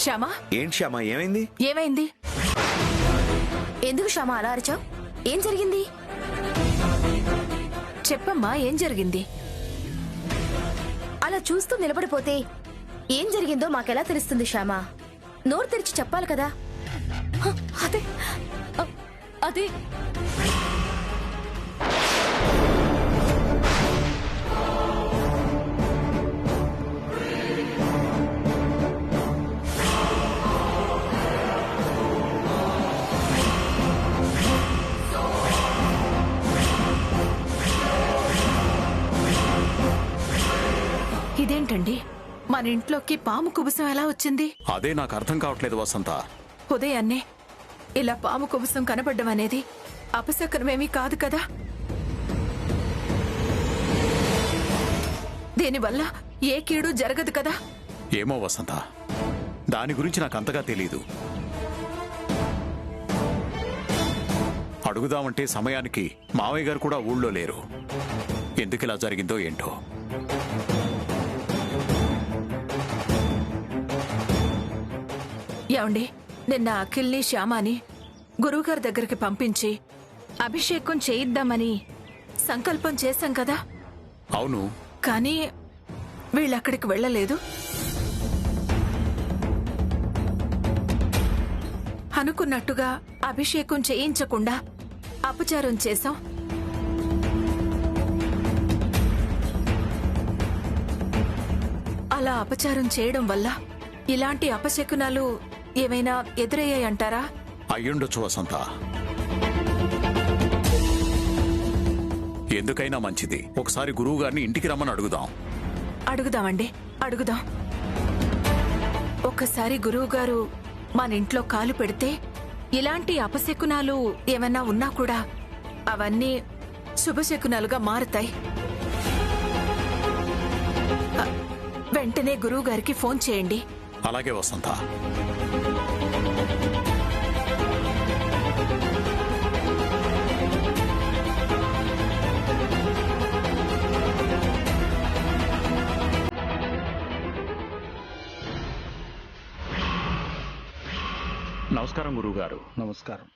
శ్యామా, ఏంటి శ్యామా, ఏమైంది? ఏమైంది? ఎందుకు శ్యామ అలా అరిచావు? ఏం జరిగింది? చెప్పమ్మా, ఏం జరిగింది? అలా చూస్తూ నిలబడిపోతే ఏం జరిగిందో మాకెలా తెలుస్తుంది శ్యామ? నోరు తెరిచి చెప్పాలి కదా. అదే అది ఇదేంటండి, మన ఇంట్లోకి పాము కుబుసం ఎలా వచ్చింది? అదే నాకు అర్థం కావట్లేదు వసంత. ఉదయాన్నే ఇలా పాము కుబుసం కనపడ్డం అనేది అపశకనమేమీ కాదు కదా? దీనివల్ల ఏ కీడు జరగదు కదా? ఏమో వసంత, దాని గురించి నాకు అంతగా తెలీదు. అడుగుదామంటే సమయానికి మావయ్య గారు కూడా ఊళ్ళో లేరు. ఎందుకు ఇలా జరిగిందో ఏంటో. ఏమండి, నిన్న అఖిల్ని శ్యామాని గురువుగారి దగ్గరికి పంపించి అభిషేకం చేయిద్దామని సంకల్పం చేశాం కదా? అవును. కానీ వీళ్ళక్కడికి వెళ్ళలేదు. అనుకున్నట్టుగా అభిషేకం చేయించకుండా అపచారం చేశాం. అలా అపచారం చేయడం వల్ల ఇలాంటి అపశకునాలు ఏమైనా ఎదురయ్యాయంటారా? అయ్యుండొచ్చు వసంత. ఎందుకైనా మంచిది, ఒకసారి గురువు గారిని ఇంటికి రమ్మని అడుగుదాం. అడుగుదామండి, అడుగుదాం. ఒక్కసారి గురువుగారు మన ఇంట్లో కాలు పెడితే ఇలాంటి అపశకునాలు ఏమైనా ఉన్నా కూడా అవన్నీ శుభశకునాలుగా మారుతాయి. వెంటనే గురువుగారికి ఫోన్ చేయండి. అలాగే వసంత. నమస్కారం గురువుగారు. నమస్కారం.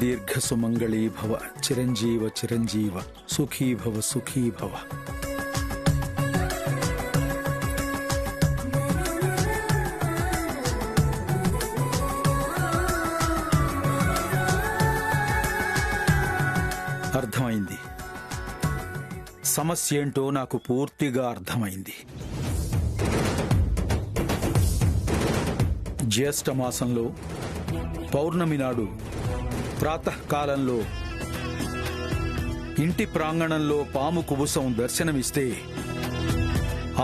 దీర్ఘ సుమంగళీ భవ, చిరంజీవ చిరంజీవ, సుఖీ భవ సుఖీ భవ. అర్థమైంది. సమస్య ఏంటో నాకు పూర్తిగా అర్థమైంది. జ్యేష్ఠ మాసంలో పౌర్ణమి నాడు ప్రాతకాలంలో ఇంటి ప్రాంగణంలో పాము కుబుసం దర్శనమిస్తే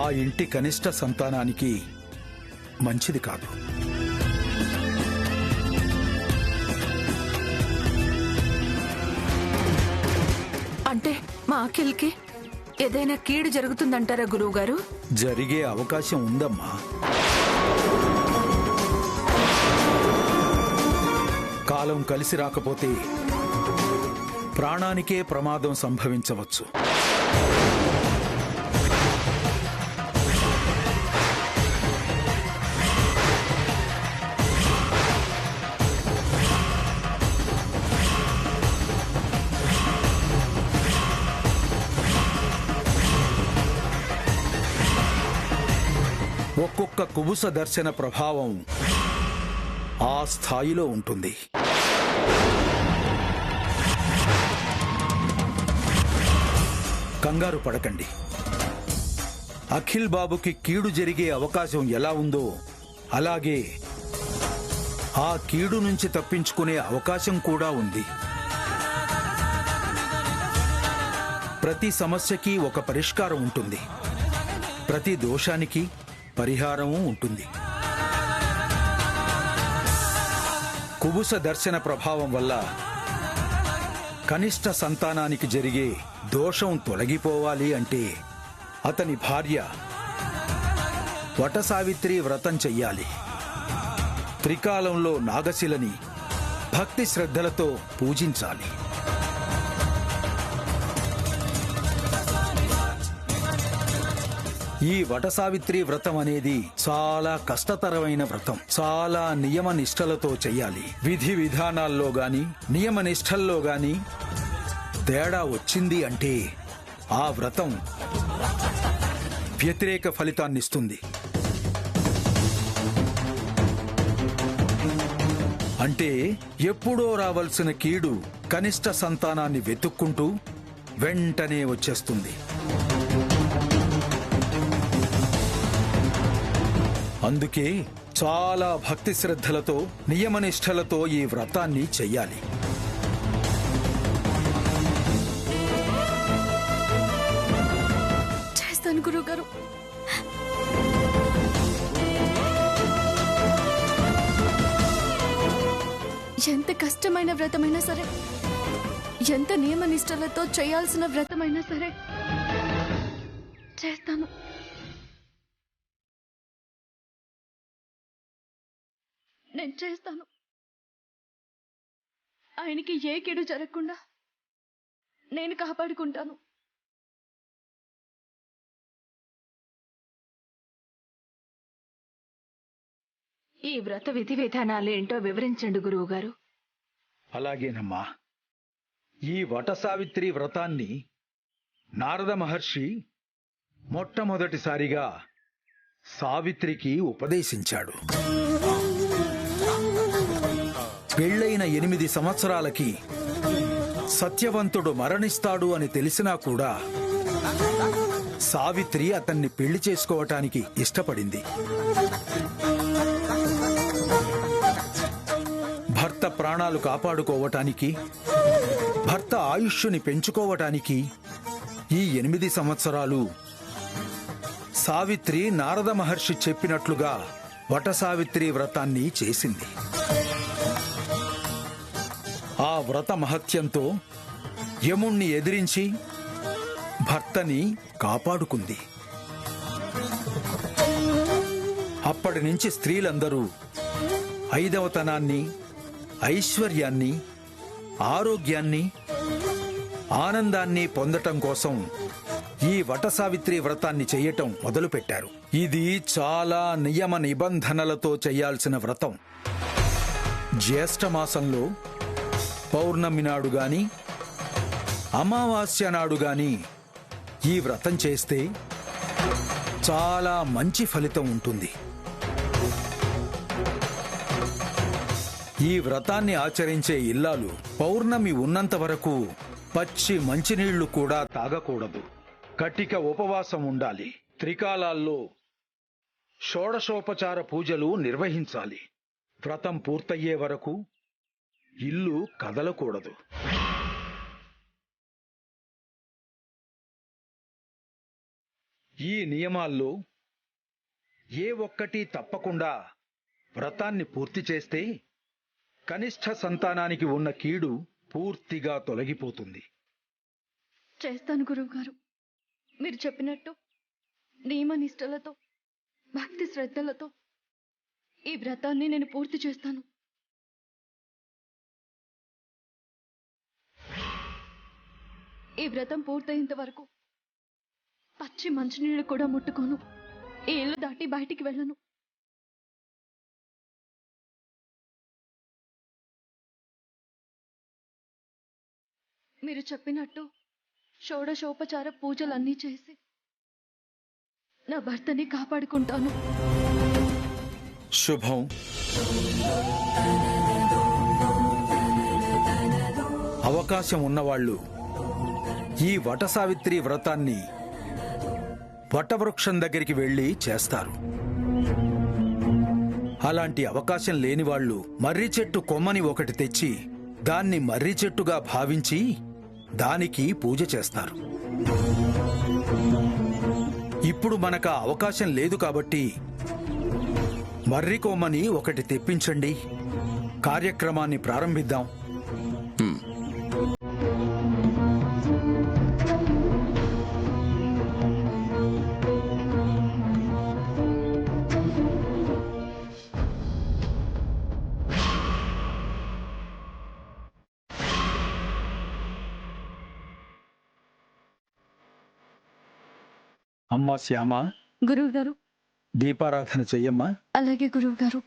ఆ ఇంటి కనిష్ట సంతానానికి మంచిది కాదు. అంటే మా అఖిల్కి ఏదైనా కీడు జరుగుతుందంటారా గురువుగారు? జరిగే అవకాశం ఉందమ్మా. కాలం కలిసి రాకపోతే ప్రాణానికే ప్రమాదం సంభవించవచ్చు. ఒక్కొక్క కుబుస దర్శన ప్రభావం ఆ స్థాయిలో ఉంటుంది. కంగారు పడకండి. అఖిల్ బాబుకి కీడు జరిగే అవకాశం ఎలా ఉందో అలాగే ఆ కీడు నుంచి తప్పించుకునే అవకాశం కూడా ఉంది. ప్రతి సమస్యకి ఒక పరిష్కారం ఉంటుంది. ప్రతి దోషానికి పరిహారము ఉంటుంది. కుబుస దర్శన ప్రభావం వల్ల కనిష్ట సంతానానికి జరిగే దోషం తొలగిపోవాలి అంటే అతని భార్య వటసావిత్రి వ్రతం చెయ్యాలి. త్రికాలంలో నాగశిలని భక్తి శ్రద్ధలతో పూజించాలి. ఈ వటసావిత్రి వ్రతం అనేది చాలా కష్టతరమైన వ్రతం. చాలా నియమ నిష్టలతో చెయ్యాలి. విధి విధానాల్లో గాని నియమ నిష్టల్లో గాని తేడా వచ్చింది అంటే ఆ వ్రతం వ్యతిరేక ఫలితాన్నిస్తుంది. అంటే ఎప్పుడో రావాల్సిన కీడు కనిష్ట సంతానాన్ని వెతుక్కుంటూ వెంటనే వచ్చేస్తుంది. అందుకే చాలా భక్తి శ్రద్ధలతో నియమనిష్టలతో ఈ వ్రతాన్ని చెయ్యాలి. చేస్తాను గురువుగారు. ఎంత కష్టమైన వ్రతమైనా సరే, ఎంత నియమ నిష్టలతో చేయాల్సిన వ్రతమైనా సరే చేస్తాను. నేను చేస్తాను. ఆయనకి ఏ కీడు జరగకుండా నేను కాపాడుకుంటాను. ఈ వ్రత విధి విధానాలు ఏంటో వివరించండి గురువుగారు. అలాగేనమ్మా. ఈ వటసావిత్రి వ్రతాన్ని నారద మహర్షి మొట్టమొదటిసారిగా సావిత్రికి ఉపదేశించాడు. పెళ్లైన 8 సంవత్సరాలకి సత్యవంతుడు మరణిస్తాడు అని తెలిసినా కూడా సావిత్రి అతన్ని పెళ్లి చేసుకోవటానికి ఇష్టపడింది. భర్త ప్రాణాలు కాపాడుకోవటానికి, భర్త ఆయుష్ని పెంచుకోవటానికి ఈ 8 సంవత్సరాలు సావిత్రి నారద మహర్షి చెప్పినట్లుగా వటసావిత్రి వ్రతాన్ని చేసింది. ఆ వ్రత మహత్యంతో యముణ్ణి ఎదిరించి భర్తని కాపాడుకుంది. అప్పటి నుంచి స్త్రీలందరూ ఐదవతనాన్ని, ఐశ్వర్యాన్ని, ఆరోగ్యాన్ని, ఆనందాన్ని పొందటం కోసం ఈ వటసావిత్రి వ్రతాన్ని చెయ్యటం మొదలుపెట్టారు. ఇది చాలా నియమ నిబంధనలతో చేయాల్సిన వ్రతం. జ్యేష్ఠమాసంలో పౌర్ణమి నాడు గాని అమావాస్య నాడు గాని ఈ వ్రతం చేస్తే చాలా మంచి ఫలితం ఉంటుంది. ఈ వ్రతాన్ని ఆచరించే ఇల్లాలు పౌర్ణమి ఉన్నంత వరకు పచ్చి మంచినీళ్లు కూడా తాగకూడదు. కటిక ఉపవాసం ఉండాలి. త్రికాలాల్లో షోడశోపచార పూజలు నిర్వహించాలి. వ్రతం పూర్తయ్యే వరకు ఇల్లు కదలకూడదు. ఈ నియమాల్లో ఏ ఒక్కటి తప్పకుండా వ్రతాన్ని పూర్తి చేస్తే కనిష్ట సంతానానికి ఉన్న కీడు పూర్తిగా తొలగిపోతుంది. చేస్తాను గురువుగారు. మీరు చెప్పినట్టు నియమ నిష్టలతో, భక్తి శ్రద్ధలతో ఈ వ్రతాన్ని నేను పూర్తి చేస్తాను. ఈ వ్రతం పూర్తయ్యేంత వరకు పచ్చి మంచినీళ్ళు కూడా ముట్టుకోను. ఈ ఇల్లు దాటి బయటికి వెళ్ళను. మీరు చెప్పినట్టు షోడశోపచార పూజలన్నీ చేసి నా భర్తని కాపాడుకుంటాను. శుభం. అవకాశం ఉన్నవాళ్లు ఈ వటసావిత్రి వ్రతాన్ని వటవృక్షం దగ్గరికి వెళ్లి చేస్తారు. అలాంటి అవకాశం లేని వాళ్ళు మర్రి చెట్టు కొమ్మని ఒకటి తెచ్చి దాన్ని మర్రి చెట్టుగా భావించి దానికి పూజ చేస్తారు. ఇప్పుడు మనకు ఆ అవకాశం లేదు కాబట్టి మర్రి కొమ్మని ఒకటి తెప్పించండి. కార్యక్రమాన్ని ప్రారంభిద్దాం. అమ్మా శ్యామ, గురువు గారు. దీపారాధన చెయ్యమ్మా. అలాగే గురువు గారు.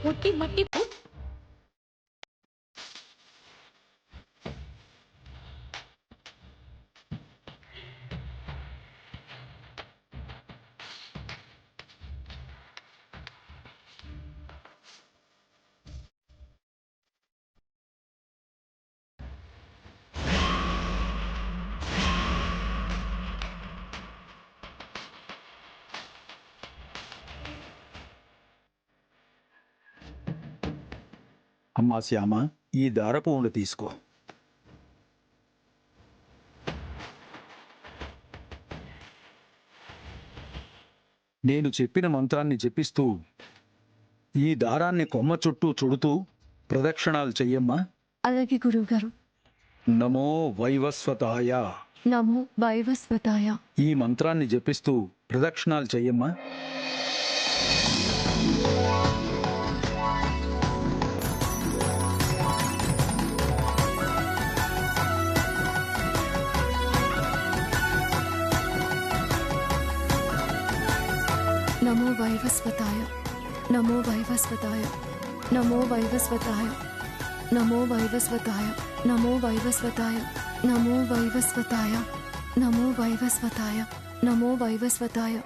మట్టి మట్టి అమ్మా శ్యామ, ఈ దారపు ఉండ తీసుకో. నేను చెప్పిన మంత్రాన్ని జపిస్తూ ఈ దారాన్ని కొమ్మ చుట్టూ చుడుతూ ప్రదక్షిణాలు చెయ్యమ్మా. అలాగే గురువు గారు. నమో వైవస్వతాయ. నమో వైవస్వతాయ. ఈ మంత్రాన్ని జపిస్తూ ప్రదక్షిణాలు చెయ్యమ్మా. నమో వైవస్వతాయ. నమో వైవస్వతాయ. నమో వైవస్వతాయ. నమో వైవస్వతాయ. నమో వైవస్వతాయ. నమో వైవస్వతాయ. నమో వైవస్వతాయ. నమో వైవస్వతాయ.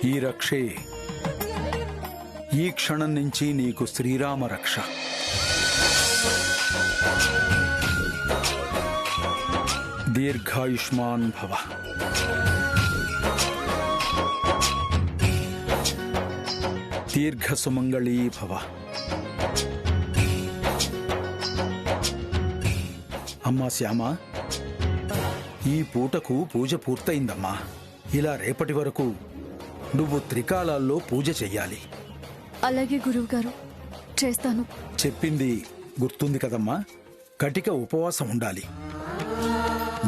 ఈ రక్షే ఈ క్షణం నుంచి నీకు శ్రీరామ రక్ష. దీర్ఘాయుష్మాన్ భవ. దీర్ఘ సుమంగళీ భవ. అమ్మా శ్యామ, ఈ పూటకు పూజ పూర్తయిందమ్మా. ఇలా రేపటి వరకు నువ్వు త్రికాలాల్లో పూజ చెయ్యాలి. అలాగే గురువుగారు, చేస్తాను. చెప్పింది గుర్తుంది కదమ్మా. కటిక ఉపవాసం ఉండాలి.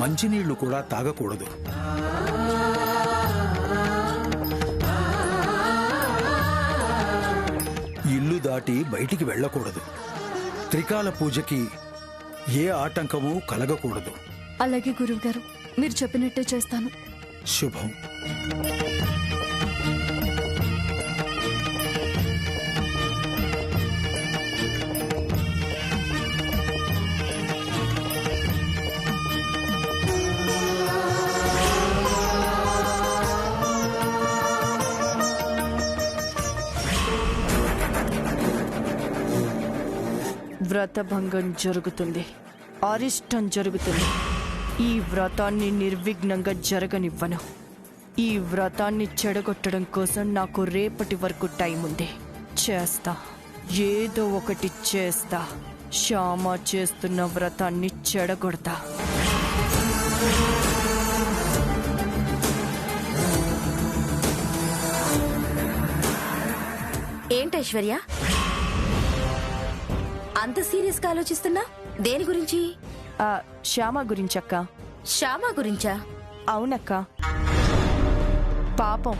మంచినీళ్లు కూడా తాగకూడదు. ఇల్లు దాటి బయటికి వెళ్ళకూడదు. త్రికాల పూజకి ఏ ఆటంకమూ కలగకూడదు. అలాగే గురువుగారు, మీరు చెప్పినట్టే చేస్తాను. శుభం. వ్రతభంగం జరుగుతుంది, అరిష్టం జరుగుతుంది. ఈ వ్రతాన్ని నిర్విఘ్నంగా జరగనివ్వను. ఈ వ్రతాన్ని చెడగొట్టడం కోసం నాకు రేపటి వరకు టైం ఉంది. చేస్తా, ఏదో ఒకటి చేస్తా. శ్యామ చేస్తున్న వ్రతాన్ని చెడగొడతా. ఏంటి ఐశ్వర్య, అంత సీరియస్ గా ఆలోచిస్తున్నా? దేని గురించి? శ్యామ గురించక్క. శ్యామ గురించా? అవునక్క. పాపం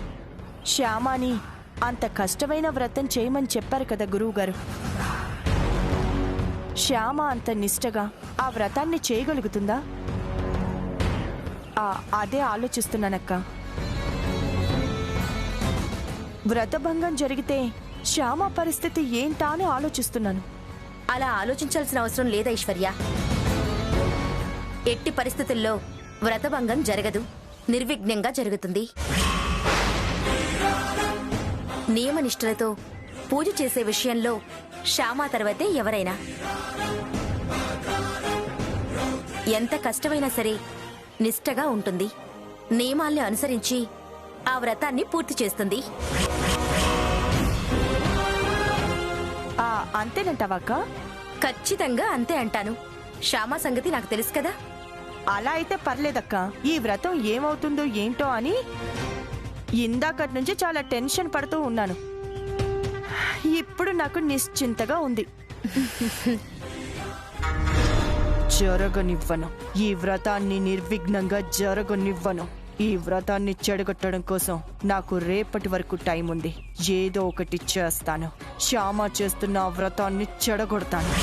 శ్యామాని అంత కష్టమైన వ్రతం చేయమని చెప్పారు కదా గురువుగారు. శ్యామ అంత నిష్టగా ఆ వ్రతాన్ని చేయగలుగుతుందా? అదే ఆలోచిస్తున్నానక్క. వ్రతభంగం జరిగితే శ్యామ పరిస్థితి ఏంటా అని ఆలోచిస్తున్నాను. అలా ఆలోచించాల్సిన అవసరం లేదు ఐశ్వర్య. ఎట్టి పరిస్థితుల్లో వ్రతభంగం జరగదు, నిర్విఘ్నంగా జరుగుతుంది. నియమనిష్టలతో పూజ చేసే విషయంలో శ్యామ తర్వాతే ఎవరైనా. ఎంత కష్టమైనా సరే నిష్టగా ఉంటుంది. నియమాల్ని అనుసరించి ఆ వ్రతాన్ని పూర్తి చేస్తుంది. అంతేనంటావాక? ఖచ్చితంగా అంతే అంటాను. శ్యామ సంగతి నాకు తెలుసు కదా. అలా అయితే పర్లేదక్క. ఈ వ్రతం ఏమవుతుందో ఏంటో అని ఇందాకటి నుంచి చాలా టెన్షన్ పడుతూ ఉన్నాను. ఇప్పుడు నాకు నిశ్చింతగా ఉంది. జరగనివ్వను. ఈ వ్రతాన్ని నిర్విఘ్నంగా జరగనివ్వను. ఈ వ్రతాన్ని చెడగొట్టడం కోసం నాకు రేపటి వరకు టైం ఉంది. ఏదో ఒకటి చేస్తాను. శ్యామ చేస్తున్న ఆ వ్రతాన్ని చెడగొడతాను.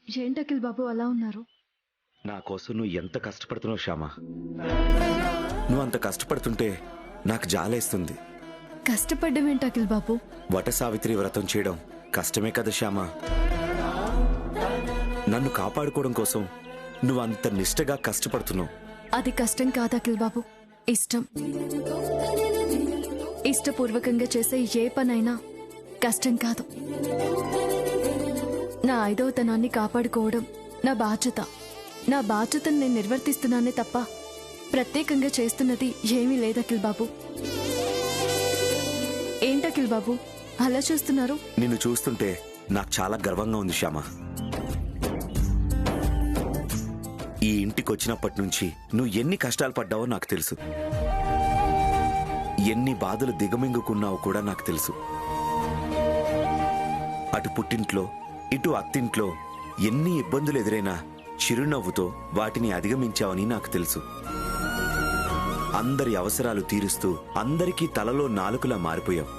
ఏంటి అఖిల్ బాబు అలా ఉన్నారు? నా కోసం నువ్వు ఎంత కష్టపడుతున్నావు శ్యామ. నువ్వు అంత కష్టపడుతుంటే నాకు జాలేస్తుంది. కష్టపడ్డం ఏంటి అఖిల్ బాబు? వట సావిత్రి వ్రతం చేయడం కష్టమే కదా శ్యామ. నన్ను కాపాడుకోవడం కోసం నువ్వు అంత నిష్టగా కష్టపడుతున్నావు. అది కష్టం కాదు అఖిల్ బాబు, ఇష్టం. ఇష్టపూర్వకంగా చేసే ఏ పనైనా కష్టం కాదు. నా ఐదవతనాన్ని కాపాడుకోవడం నా బాధ్యత. నా బాధ్యతను నేను నిర్వర్తిస్తున్నానే తప్ప ప్రత్యేకంగా చేస్తున్నది ఏమీ లేదు అఖిల్ బాబు. ఏంటఖిల్ బాబు అలా చూస్తున్నారు? నిన్ను చూస్తుంటే నాకు చాలా గర్వంగా ఉంది శ్యామ. ఈ ఇంటికి వచ్చినప్పటి నుంచి నువ్వు ఎన్ని కష్టాలు పడ్డావో నాకు తెలుసు. ఎన్ని బాధలు దిగమింగుకున్నావో కూడా నాకు తెలుసు. అటు పుట్టింట్లో ఇటు అత్తింట్లో ఎన్ని ఇబ్బందులు ఎదురైనా చిరునవ్వుతో వాటిని అధిగమించావని నాకు తెలుసు. అందరి అవసరాలు తీరుస్తూ అందరికీ తలలో నాలుకలా మారిపోయావు.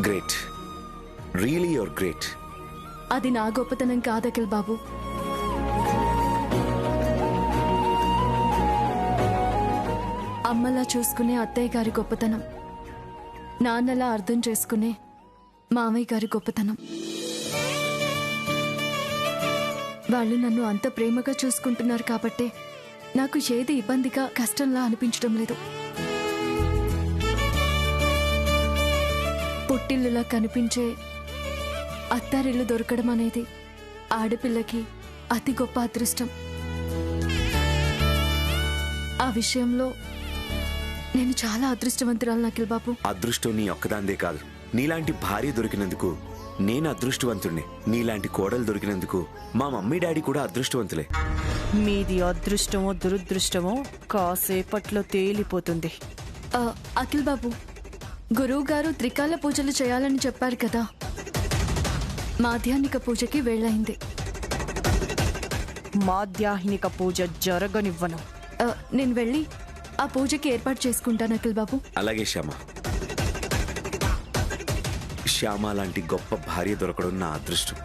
Great, really your great. అది నా గొప్పతనం కాదు అఖిల్ బాబు. అమ్మలా చూసుకునే అత్తయ్య గారి గొప్పతనం, నాన్నలా అర్థం చేసుకునే మామయ్య గారి గొప్పతనం. వాళ్ళు నన్ను అంత ప్రేమగా చూసుకుంటున్నారు కాబట్టే నాకు ఏది ఇబ్బందిగా కష్టంలా అనిపించడం లేదు. పుట్టిల్లులా కనిపించే అత్తారిల్లు దొరకడం అనేది ఆడపిల్లకి అతి గొప్ప అదృష్టం. ఆ విషయంలో నేను చాలా అదృష్టవంతురాలు అఖిల్ బాబు. అదృష్టం నీ ఒక్కదాందే కాదు, నీలాంటి భార్య దొరికినందుకు నేను అదృష్టవంతుడిని. నీలాంటి కోడలు దొరికినందుకు మా మమ్మీ డాడీ కూడా అదృష్టవంతులే. మీది అదృష్టమో దురదృష్టమో కాసేపట్లో తేలిపోతుంది. అఖిల్ బాబు, గురువు గారు త్రికాల పూజలు చేయాలని చెప్పారు కదా, మాధ్యాహ్నిక పూజకి వేళయింది. మాధ్యాహ్నిక పూజ జరగనివ్వను. నేను వెళ్ళి ఆ పూజకి ఏర్పాటు చేసుకుంటాను అఖిల్ బాబు. అలాగే శ్యామ. శ్యామ లాంటి గొప్ప భార్య దొరకడం నా అదృష్టం.